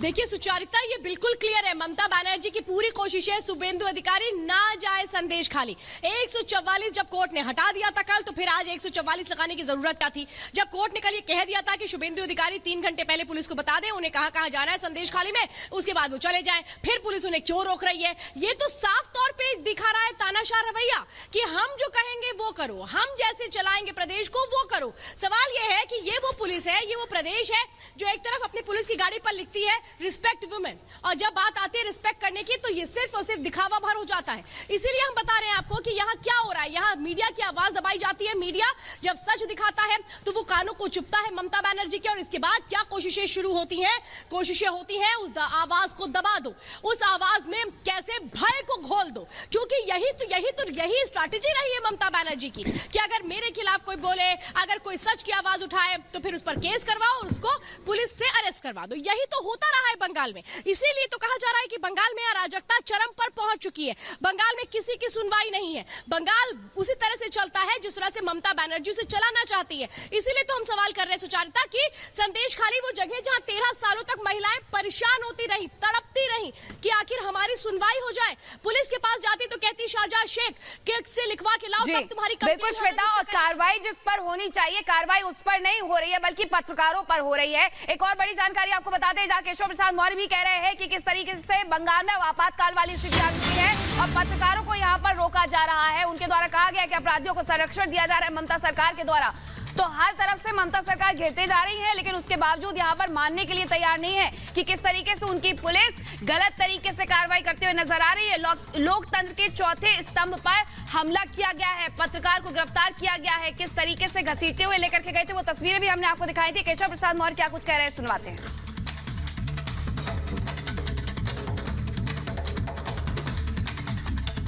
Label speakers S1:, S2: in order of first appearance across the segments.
S1: देखिए सुचारिता, ये बिल्कुल क्लियर है। ममता बनर्जी की पूरी कोशिश है शुभेंदु अधिकारी ना जाए संदेश खाली। 144 जब कोर्ट ने हटा दिया था कल, तो फिर आज 144 लगाने की जरूरत क्या थी? जब कोर्ट ने कल ये कह दिया था कि शुभेंदु अधिकारी 3 घंटे पहले पुलिस को बता दें उन्हें कहां जाना है संदेश खाली में, उसके बाद वो चले जाएं, फिर पुलिस उन्हें क्यों रोक रही है? ये तो साफ तौर पे दिखा रहा है तानाशाह रवैया कि हम जो कहेंगे वो करो, हम जैसे चलाएंगे प्रदेश को वो करो। सवाल ये है कि ये वो पुलिस है, ये वो प्रदेश है जो एक तरफ अपनी पुलिस की गाड़ी पर लिखती है रिस्पेक्ट वुमेन, और जब बात आती है रिस्पेक्ट करने की तो ये सिर्फ और सिर्फ दिखावा भर हो जाता है। इसीलिए हम बता रहे हैं आपको कि यहाँ क्या हो रहा है। यहाँ मीडिया की आवाज दबाई जाती है। मीडिया जब सच दिखाता है तो वो कानों को चुपता है ममता बनर्जी के, और इसके बाद क्या कोशिशें शुरू होती हैं? कोशिशें होती हैं उस आवाज को दबा दो, उस आवाज में कैसे भय को घोल दो, क्योंकि यही स्ट्रैटेजी रही है ममता बनर्जी की कि अगर मेरे खिलाफ कोई बोले, अगर कोई सच की आवाज उठाए तो फिर उस पर केस करवाओ और उसको पुलिस से अरेस्ट करवा दो। यही तो होता रहा है बंगाल में। इसीलिए तो कहा जा रहा है कि बंगाल में अराजकता चरम पर पहुंच चुकी है। बंगाल में किसी की सुनवाई नहीं है। बंगाल उसी तरह से चलता है जिस तरह से ममता बनर्जी से चलाना चाहती है। इसीलिए तो हम सवाल कर रहे हैं सुचारिता कि संदेश खाली वो जगह जहां 13 सालों तक महिलाएं परेशान होती रही, तड़पती रही कि आखिर हमारी सुनवाई हो जाए। पुलिस के पास जाती तो कहती शाहजहां शेख केक से लिखवा के लाओ तब तुम्हारी
S2: बिल्कुल श्वेता, और कार्रवाई जिस पर होनी चाहिए कार्रवाई उस पर नहीं हो रही है बल्कि पत्रकारों पर हो रही है। एक और बड़ी जानकारी आपको बता दें, जहां केशव प्रसाद मौर्य भी कह रहे हैं कि किस तरीके से बंगाल में आपातकाल वाली स्थिति आ चुकी है और पत्रकारों को यहां पर रोका जा रहा है। उनके द्वारा कहा गया कि अपराधियों को संरक्षण दिया जा रहा है ममता सरकार के द्वारा। तो हर तरफ से ममता सरकार घेरते जा रही है, लेकिन उसके बावजूद यहाँ पर मानने के लिए तैयार नहीं है कि किस तरीके से उनकी पुलिस गलत तरीके से कार्रवाई करते हुए नजर आ रही है। लोकतंत्र के चौथे स्तंभ पर हमला किया गया है, पत्रकार को गिरफ्तार किया गया है, किस तरीके से घसीटते हुए लेकर के गए थे वो तस्वीरें भी हमने आपको दिखाई थी। केशव प्रसाद मौर्य क्या कुछ कह रहे हैं सुनवाते हैं।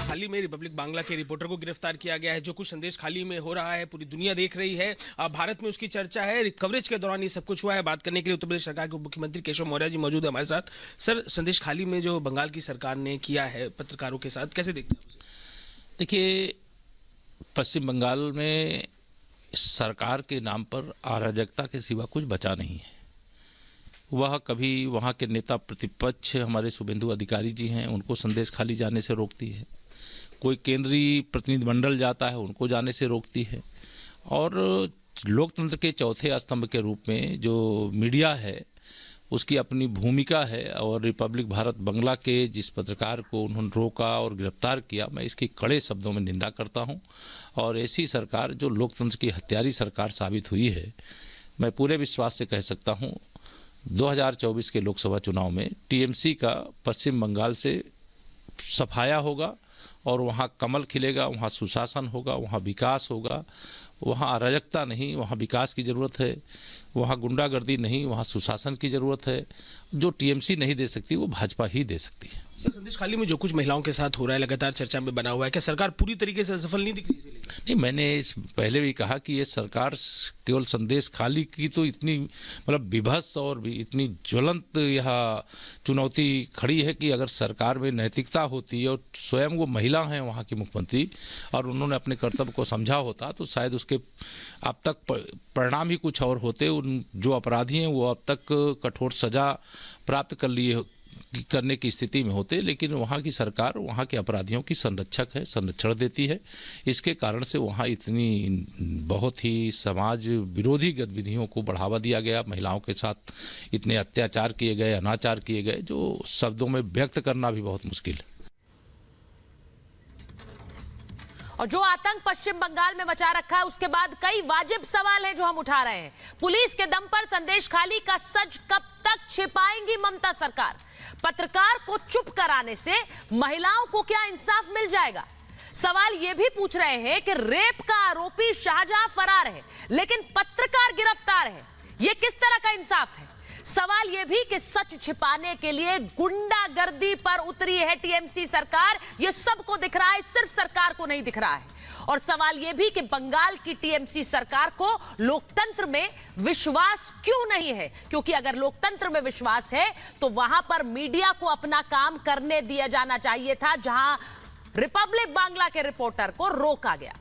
S3: हाल ही में रिपब्लिक बांग्ला के रिपोर्टर को गिरफ्तार किया गया है। जो कुछ संदेश खाली में हो रहा है पूरी दुनिया देख रही है, भारत में उसकी चर्चा है। कवरेज के दौरान ये सब कुछ हुआ है। बात करने के लिए उत्तर प्रदेश सरकार के उप मुख्यमंत्री केशव मौर्य जी मौजूद है हमारे साथ। सर, संदेश खाली में जो बंगाल की सरकार ने किया है पत्रकारों के साथ, कैसे देखते हैं?
S4: देखिए, पश्चिम बंगाल में सरकार के नाम पर अराजकता के सिवा कुछ बचा नहीं है। वह कभी वहाँ के नेता प्रतिपक्ष हमारे शुभेंदु अधिकारी जी हैं, उनको संदेश खाली जाने से रोकती है। कोई केंद्रीय प्रतिनिधिमंडल जाता है, उनको जाने से रोकती है। और लोकतंत्र के चौथे स्तंभ के रूप में जो मीडिया है उसकी अपनी भूमिका है, और रिपब्लिक भारत बंगला के जिस पत्रकार को उन्होंने रोका और गिरफ्तार किया, मैं इसकी कड़े शब्दों में निंदा करता हूं। और ऐसी सरकार जो लोकतंत्र की हत्यारी सरकार साबित हुई है, मैं पूरे विश्वास से कह सकता हूं 2024 के लोकसभा चुनाव में टीएमसी का पश्चिम बंगाल से सफाया होगा और वहाँ कमल खिलेगा, वहाँ सुशासन होगा, वहाँ विकास होगा। वहाँ अराजकता नहीं, वहाँ विकास की ज़रूरत है। वहाँ गुंडागर्दी नहीं, वहाँ सुशासन की ज़रूरत है। जो टीएमसी नहीं दे सकती वो भाजपा ही दे सकती है।
S3: सर, संदेश खाली में जो कुछ महिलाओं के साथ हो रहा है लगातार चर्चा में बना हुआ है, क्या सरकार पूरी तरीके से सफल नहीं दिख रही?
S4: नहीं, मैंने इस पहले भी कहा कि ये सरकार केवल संदेश खाली की तो इतनी मतलब विभत्स और भी इतनी ज्वलंत यह चुनौती खड़ी है कि अगर सरकार में नैतिकता होती और स्वयं वो महिला हैं वहाँ की मुख्यमंत्री और उन्होंने अपने कर्तव्य को समझा होता तो शायद उसके अब तक परिणाम ही कुछ और होते। उन जो अपराधी हैं वो अब तक कठोर सजा प्राप्त करने की स्थिति में होते, लेकिन वहाँ की सरकार वहाँ के अपराधियों की संरक्षक है, संरक्षण देती है। इसके कारण से वहाँ इतनी बहुत ही समाज विरोधी गतिविधियों को बढ़ावा दिया गया, महिलाओं के साथ इतने अत्याचार किए गए, अनाचार किए गए, जो शब्दों में व्यक्त करना भी बहुत मुश्किल है।
S5: और जो आतंक पश्चिम बंगाल में मचा रखा है उसके बाद कई वाजिब सवाल हैं जो हम उठा रहे हैं। पुलिस के दम पर संदेश खाली का सच कब तक छिपाएंगी ममता सरकार? पत्रकार को चुप कराने से महिलाओं को क्या इंसाफ मिल जाएगा? सवाल यह भी पूछ रहे हैं कि रेप का आरोपी शाहजहां फरार है लेकिन पत्रकार गिरफ्तार है, यह किस तरह का इंसाफ है? सवाल यह भी कि सच छिपाने के लिए गुंडागर्दी पर उतरी है टीएमसी सरकार। यह सबको दिख रहा है, सिर्फ सरकार को नहीं दिख रहा है। और सवाल यह भी कि बंगाल की टीएमसी सरकार को लोकतंत्र में विश्वास क्यों नहीं है? क्योंकि अगर लोकतंत्र में विश्वास है तो वहां पर मीडिया को अपना काम करने दिया जाना चाहिए था, जहां रिपब्लिक बांग्ला के रिपोर्टर को रोका गया।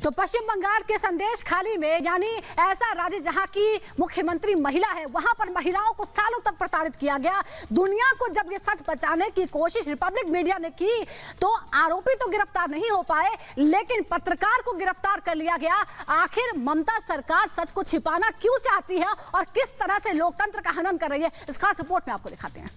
S6: तो पश्चिम बंगाल के संदेश खाली में, यानी ऐसा राज्य जहां की मुख्यमंत्री महिला है, वहां पर महिलाओं को सालों तक प्रताड़ित किया गया। दुनिया को जब ये सच बचाने की कोशिश रिपब्लिक मीडिया ने की तो आरोपी तो गिरफ्तार नहीं हो पाए, लेकिन पत्रकार को गिरफ्तार कर लिया गया। आखिर ममता सरकार सच को छिपाना क्यों चाहती है और किस तरह से लोकतंत्र का हनन कर रही है, इस खास रिपोर्ट में आपको दिखाते हैं।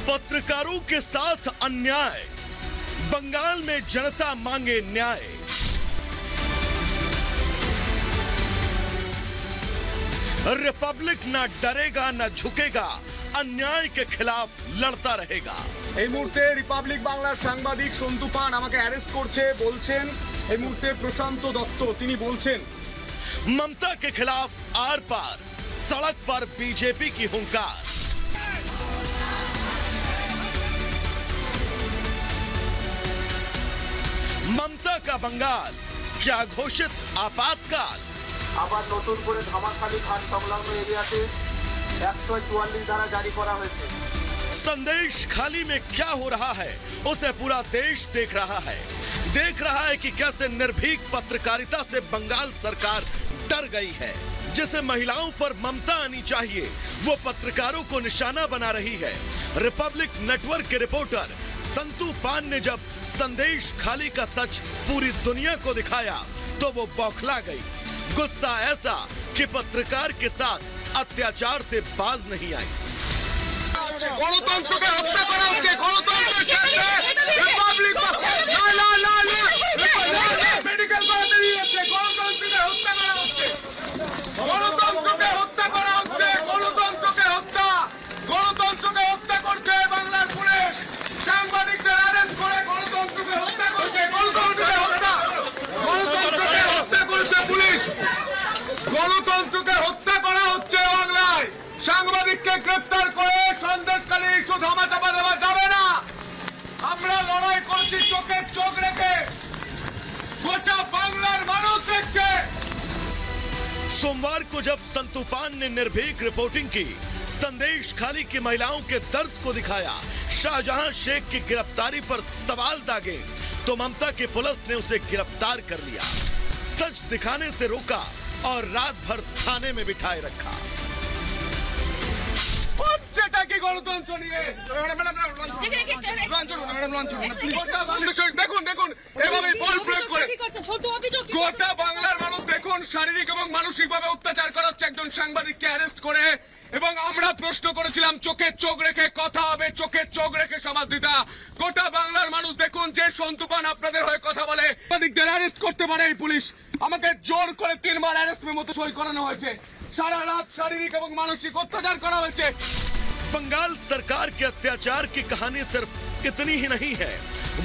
S7: पत्रकारों के साथ अन्याय, बंगाल में जनता मांगे न्याय। रिपब्लिक न डरेगा न झुकेगा, अन्याय के खिलाफ लड़ता रहेगा।
S8: এই মুহূর্তে রিপাবলিক বাংলার সাংবাদিক সন্তু পান আমাকে অ্যারেস্ট করছে, বলছেন এই মুহূর্তে প্রশান্ত দত্ত তিনি বলছেন
S7: ममता के खिलाफ आर पार सड़क पर बीजेपी की हुंकार। ममता का बंगाल, क्या घोषित आपातकाल?
S9: আবার নতুন করে ধামাখালি ঘাট সংলগ্ন এরিয়াতে 144 ধারা জারি করা হয়েছে।
S7: संदेश खाली में क्या हो रहा है उसे पूरा देश देख रहा है। देख रहा है कि कैसे निर्भीक पत्रकारिता से बंगाल सरकार डर गई है। जिसे महिलाओं पर ममता आनी चाहिए वो पत्रकारों को निशाना बना रही है। रिपब्लिक नेटवर्क के रिपोर्टर संतू पान ने जब संदेश खाली का सच पूरी दुनिया को दिखाया तो वो बौखला गई। गुस्सा ऐसा कि पत्रकार के साथ अत्याचार से बाज नहीं आई।
S8: গণতন্ত্রকে হত্যা করা হচ্ছে, গণতন্ত্রের ক্ষেত্রে রিপাবলিক মেডিকেল করাতে দিয়েছে, গণতন্ত্রকে হত্যা করা হচ্ছে, গণতন্ত্রকে হত্যা করা হচ্ছে, গণতন্ত্রকে হত্যা করছে বাংলার পুলিশ। সাংবাদিকদের অ্যারেস্ট করে গণতন্ত্রকে হত্যা করছে, গণতন্ত্রকে হত্যা করছে পুলিশ। গণতন্ত্রকে হত্যা করা হচ্ছে বাংলায়। সাংবাদিককে গ্রেফতার করে সন্দেশখালী ইস্যু ধামাচাপা দেওয়া যাবে না। আমরা লড়াই করছি চোখে চোখ রেখে, গোটা বাংলার মানুষ দেখছে।
S7: सोमवार को जब संतू पान ने निर्भीक रिपोर्टिंग की, संदेश खाली की महिलाओं के दर्द को दिखाया, शाहजहां शेख की गिरफ्तारी पर सवाल दागे तो ममता की पुलिस ने उसे गिरफ्तार कर लिया, सच दिखाने से रोका और रात भर थाने में बिठाए रखा।
S8: হচ্ছেটা কি গণতন্ত্র নিয়ে? দেখুন দেখুন এভাবে বল প্রয়োগ করে গোটা বাংলার মানুষ দেখুন শারীরিক এবং মানসিকভাবে অত্যাচার করা হচ্ছে একজন সাংবাদিককে অ্যারেস্ট করে। এবং আমরা প্রশ্ন করেছিলাম চোখে চোখ রেখে কথা হবে, চোখে চোখ রেখে সমাধিতা। গোটা বাংলার মানুষ দেখুন যে সন্তু পান আপনাদের হয়ে কথা বলে সাংবাদিকদের অ্যারেস্ট করতে পারে এই পুলিশ। আমাকে জোর করে 3 বার অ্যারেস্ট মেমোতে সই করানো হয়েছে। सारा रात शारीरिक एवं मानसिक अत्याचार करा हुआ है।
S7: बंगाल सरकार के अत्याचार की कहानी सिर्फ इतनी ही नहीं है,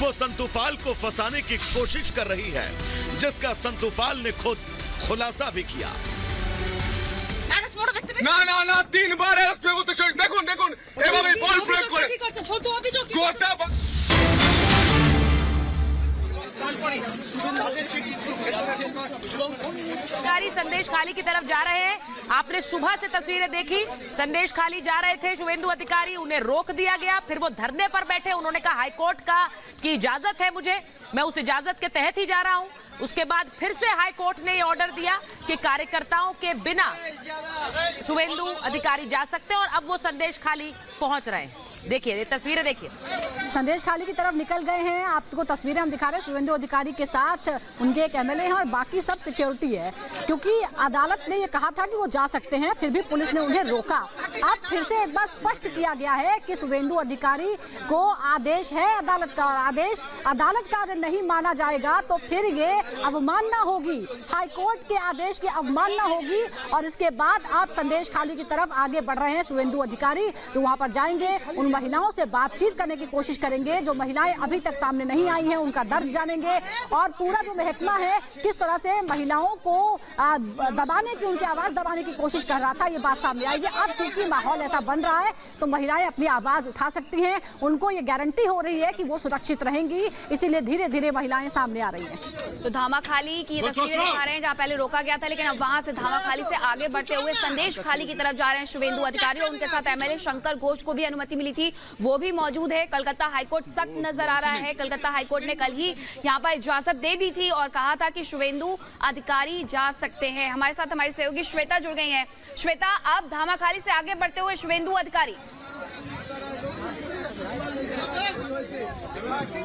S7: वो संतूपाल को फंसाने की कोशिश कर रही है, जिसका संतूपाल ने खुद खुलासा भी किया।
S8: ना ना ना 3 बार अरेस्ट में होते हैं। देखुन देखुन এভাবে বল প্রয়োগ করে গোটা
S5: संदेश खाली की तरफ जा रहे हैं। आपने सुबह से तस्वीरें देखी, संदेश खाली जा रहे थे शुभेंदु अधिकारी, उन्हें रोक दिया गया, फिर वो धरने पर बैठे। उन्होंने कहा हाईकोर्ट की इजाजत है मुझे, मैं उस इजाजत के तहत ही जा रहा हूं। उसके बाद फिर से हाईकोर्ट ने ये ऑर्डर दिया कि कार्यकर्ताओं के बिना शुभेंदु अधिकारी जा सकते हैं और अब वो संदेश खाली पहुंच रहे हैं। देखिए ये तस्वीरें देखिए,
S6: संदेश खाली की तरफ निकल गए हैं। आपको तस्वीरें हम दिखा रहे हैं शुभेंदु अधिकारी के साथ, उनके एक एमएलए हैं और बाकी सब सिक्योरिटी है, क्योंकि अदालत ने ये कहा था कि वो जा सकते हैं, फिर भी पुलिस ने उन्हें रोका। अब फिर से एक बार स्पष्ट किया गया है कि शुभेंदु अधिकारी को आदेश है अदालत का, और आदेश अदालत का अगर नहीं माना जाएगा तो फिर ये अवमानना होगी, हाईकोर्ट के आदेश की अवमानना होगी। और इसके बाद आप संदेश खाली की तरफ आगे बढ़ रहे हैं शुभेंदु अधिकारी, तो वहां पर जाएंगे, उन महिलाओं से बातचीत करने की कोशिश करेंगे। जो महिलाएं अभी तक सामने नहीं आई हैं उनका दर्द जानेंगे और पूरा जो महकमा है किस तरह से महिलाओं को दबाने की, उनकी आवाज दबाने की कोशिश कर रहा था, ये बात सामने आएगी। अब क्योंकि माहौल ऐसा बन रहा है तो महिलाएं अपनी आवाज उठा सकती हैं, उनको ये गारंटी हो रही है कि वो सुरक्षित रहेंगी, इसीलिए धीरे धीरे महिलाएं सामने आ रही हैं।
S2: तो धामाखाली की तस्वीरें दिखा रहे हैं जहां पहले रोका गया था, लेकिन अब वहां से धामाखाली से आगे बढ़ते हुए संदेश खाली की तरफ जा रहे हैं शुभेंदु अधिकारी, और उनके साथ एमएलए शंकर घोष को भी अनुमति मिली थी, वो भी मौजूद है। कलकत्ता हाईकोर्ट सख्त नजर आ रहा है। कलकत्ता हाईकोर्ट ने कल ही यहां पर इजाजत दे दी थी और कहा था कि शुभेंदु अधिकारी जा सकते हैं। हमारे साथ हमारी सहयोगी श्वेता जुड़ गई हैं। श्वेता, अब धामाखाली से आगे बढ़ते हुए शुभेंदु अधिकारी।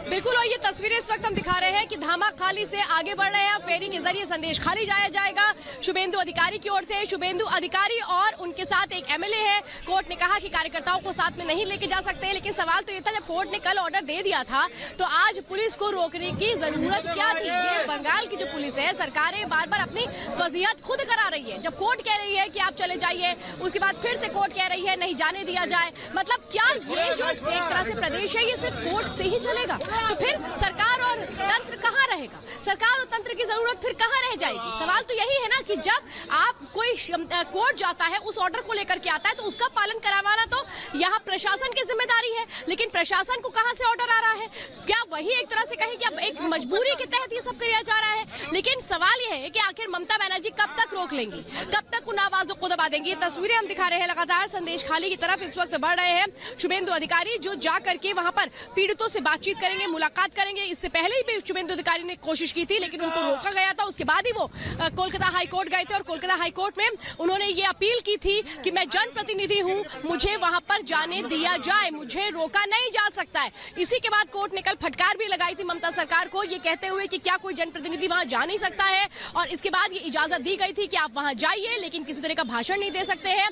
S1: बिल्कुल, और ये तस्वीरें इस वक्त हम दिखा रहे हैं कि धामाखाली से आगे बढ़ रहे हैं। फेरी के जरिए संदेश खाली जाया जाएगा शुभेंदु अधिकारी की ओर से। शुभेंदु अधिकारी और उनके साथ एक एमएलए है। कोर्ट ने कहा कि कार्यकर्ताओं को साथ में नहीं लेके जा सकते, लेकिन सवाल तो ये था, जब कोर्ट ने कल ऑर्डर दे दिया था तो आज पुलिस को रोकने की जरूरत क्या थी? ये बंगाल की जो पुलिस है, सरकारें बार बार अपनी फजीहत खुद करा रही है। जब कोर्ट कह रही है कि आप चले जाइए, उसके बाद फिर से कोर्ट कह रही है नहीं जाने दिया जाए। मतलब क्या ये जो एक तरह से प्रदेश है ये सिर्फ कोर्ट से ही चलेगा? तो फिर सरकार और तंत्र कहाँ रहेगा? सरकार और तंत्र की जरूरत फिर कहाँ रह जाएगी? सवाल तो यही है ना कि जब आप कोई कोर्ट जाता है, उस ऑर्डर को लेकर के आता है, तो उसका पालन करवाना तो यहाँ प्रशासन की जिम्मेदारी है। लेकिन प्रशासन को कहाँ से ऑर्डर आ रहा है? क्या वही एक तरह से कहें कि अब एक मजबूरी के तहत ये सब किया जा रहा है? लेकिन सवाल ये है कि आखिर ममता बनर्जी कब तक रोक लेंगी, कब तक उन आवाजों को दबा देंगी? तस्वीरें हम दिखा रहे हैं लगातार संदेश खाली की तरफ इस वक्त बढ़ रहे हैं शुभेंदु अधिकारी, जो जा करके वहां पर पीड़ितों से बातचीत करेंगे, मुलाकात करेंगे। इससे पहले ही शुभेंदु अधिकारी ने कोशिश की थी, लेकिन उनको रोका गया था। उसके बाद ही वो कोलकाता हाईकोर्ट गए थे और कोलकाता हाईकोर्ट में उन्होंने ये अपील की थी कि मैं जनप्रतिनिधि हूं, मुझे वहां पर जाने दिया जाए, मुझे रोका नहीं जा सकता है। इसी के बाद कोर्ट ने कल फटकार भी लगाई थी ममता सरकार को, ये कहते हुए कि क्या कोई जनप्रतिनिधि वहां जा नहीं सकता है, और इसके बाद ये इजाजत दी गई थी कि आप वहां जाइए, लेकिन किसी तरह का भाषण नहीं दे सकते हैं।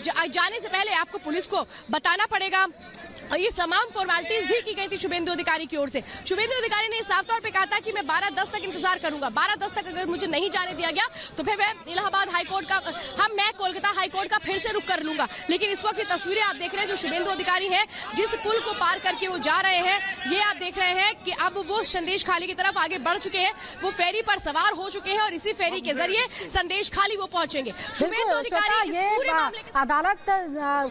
S1: जाने से पहले आपको पुलिस को बताना पड़ेगा। और ये तमाम फॉर्मेलिटीज भी की गई थी शुभेंदु अधिकारी की ओर से। शुभेंदु अधिकारी ने साफ तौर पे कहा था कि मैं 12:10 तक इंतजार करूंगा, 12:10 तक अगर मुझे नहीं जाने दिया गया तो फिर मैं इलाहाबाद हाईकोर्ट का मैं कोलकाता हाईकोर्ट का फिर से रुख कर लूंगा। लेकिन इस वक्त ये तस्वीरें आप देख रहे हैं जो शुभेंदु अधिकारी है, जिस पुल को पार करके वो जा रहे हैं, ये आप देख रहे हैं कि अब वो संदेश खाली की तरफ आगे बढ़ चुके हैं। वो फेरी पर सवार हो चुके हैं और इसी फेरी के जरिए संदेश खाली वो पहुंचेंगे। शुभेंदु अधिकारी
S6: ये अदालत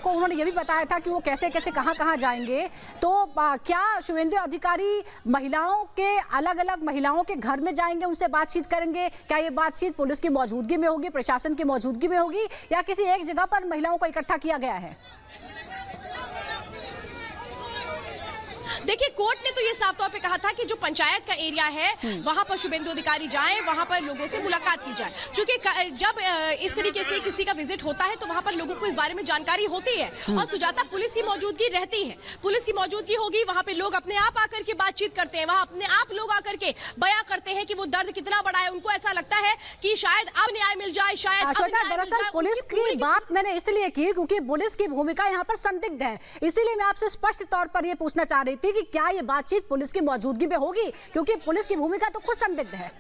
S6: को उन्होंने ये भी बताया था कि वो कैसे कैसे कहाँ जाएंगे। तो क्या शुभेंदु अधिकारी महिलाओं के अलग अलग महिलाओं के घर में जाएंगे, उनसे बातचीत करेंगे? क्या ये बातचीत पुलिस की मौजूदगी में होगी, प्रशासन की मौजूदगी में होगी, या किसी एक जगह पर महिलाओं को इकट्ठा किया गया है?
S1: देखिए, कोर्ट ने तो ये साफ तौर पे कहा था कि जो पंचायत का एरिया है वहां पर शुभेंदु अधिकारी जाएं, वहां पर लोगों से मुलाकात की जाए। क्योंकि जब इस तरीके से किसी का विजिट होता है तो वहां पर लोगों को इस बारे में जानकारी होती है और सुजाता पुलिस की मौजूदगी रहती है। पुलिस की मौजूदगी होगी, वहां पे लोग अपने आप आकर के बातचीत करते हैं, वहां अपने आप लोग आकर के बयां करते हैं कि वो दर्द कितना बड़ा है। उनको ऐसा लगता है कि शायद अब न्याय मिल जाए, शायद
S6: दरअसल पुलिस की बात मैंने इसलिए की क्योंकि पुलिस की भूमिका यहाँ पर संदिग्ध है, इसीलिए मैं आपसे स्पष्ट तौर पर यह पूछना चाह रही थी कि क्या ये बातचीत पुलिस की मौजूदगी में होगी, क्योंकि पुलिस की भूमिका तो खुद संदिग्ध है।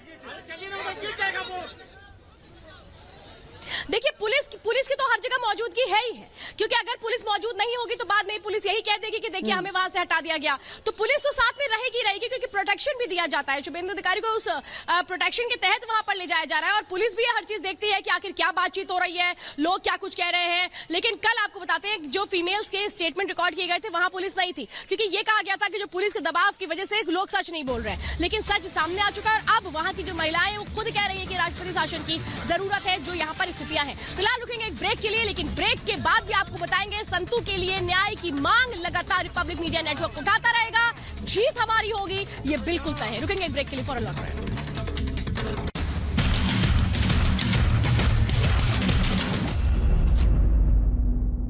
S1: देखिए, पुलिस की तो हर जगह मौजूदगी है ही है, क्योंकि अगर पुलिस मौजूद नहीं होगी तो बाद में पुलिस यही कह देगी कि देखिए हमें वहां से हटा दिया गया। तो पुलिस तो साथ में रहेगी, क्योंकि प्रोटेक्शन भी दिया जाता है। शुभेंदु अधिकारी को उस प्रोटेक्शन के तहत वहां पर ले जाया जा रहा है और पुलिस भी हर चीज देखती है कि आखिर क्या बातचीत हो रही है, लोग क्या कुछ कह रहे हैं। लेकिन कल आपको बताते हैं जो फीमेल्स के स्टेटमेंट रिकॉर्ड किए गए थे वहां पुलिस नहीं थी, क्योंकि ये कहा गया था कि जो पुलिस के दबाव की वजह से लोग सच नहीं बोल रहे हैं। लेकिन सच सामने आ चुका है और अब वहां की जो महिलाएं वो खुद कह रही है कि राष्ट्रपति शासन की जरूरत है, जो यहाँ पर स्थितियां हैं। फिलहाल रुकेंगे एक ब्रेक के लिए, लेकिन ब्रेक के बाद भी आपको बताएंगे संतू के लिए न्याय की मांग लगातार रिपब्लिक मीडिया नेटवर्क उठाता रहेगा। जीत हमारी होगी, ये बिल्कुल तय है। रुकेंगे एक ब्रेक के लिए, फौरन लौट रहे हैं।